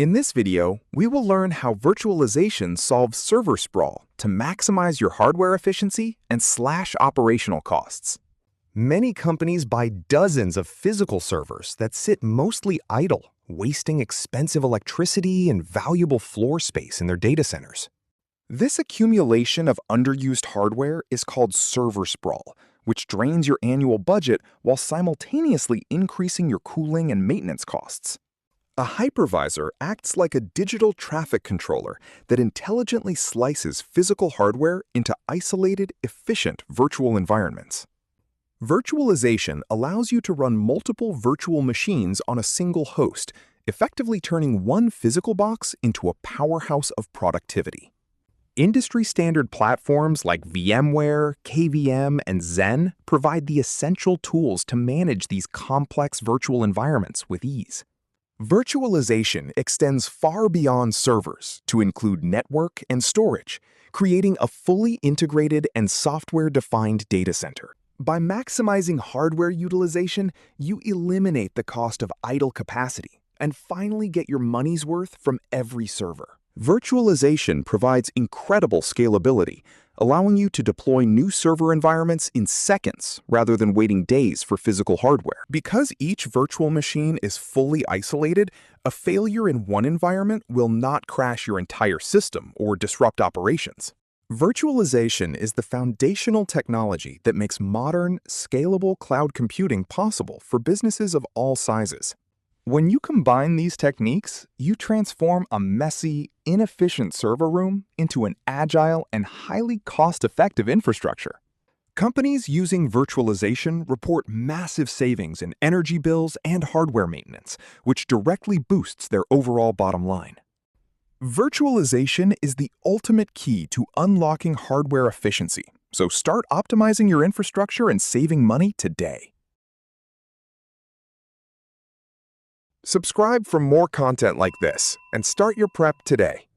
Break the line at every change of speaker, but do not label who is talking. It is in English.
In this video, we will learn how virtualization solves server sprawl to maximize your hardware efficiency and slash operational costs.
Many companies buy dozens of physical servers that sit mostly idle, wasting expensive electricity and valuable floor space in their data centers.
This accumulation of underused hardware is called server sprawl, which drains your annual budget while simultaneously increasing your cooling and maintenance costs. A hypervisor acts like a digital traffic controller that intelligently slices physical hardware into isolated, efficient virtual environments. Virtualization allows you to run multiple virtual machines on a single host, effectively turning one physical box into a powerhouse of productivity. Industry-standard platforms like VMware, KVM, and Xen provide the essential tools to manage these complex virtual environments with ease. Virtualization extends far beyond servers to include network and storage, creating a fully integrated and software-defined data center. By maximizing hardware utilization, you eliminate the cost of idle capacity and finally get your money's worth from every server. Virtualization provides incredible scalability, allowing you to deploy new server environments in seconds rather than waiting days for physical hardware. Because each virtual machine is fully isolated, a failure in one environment will not crash your entire system or disrupt operations. Virtualization is the foundational technology that makes modern, scalable cloud computing possible for businesses of all sizes. When you combine these techniques, you transform a messy, inefficient server room into an agile and highly cost-effective infrastructure. Companies using virtualization report massive savings in energy bills and hardware maintenance, which directly boosts their overall bottom line. Virtualization is the ultimate key to unlocking hardware efficiency, so start optimizing your infrastructure and saving money today. Subscribe for more content like this and start your prep today.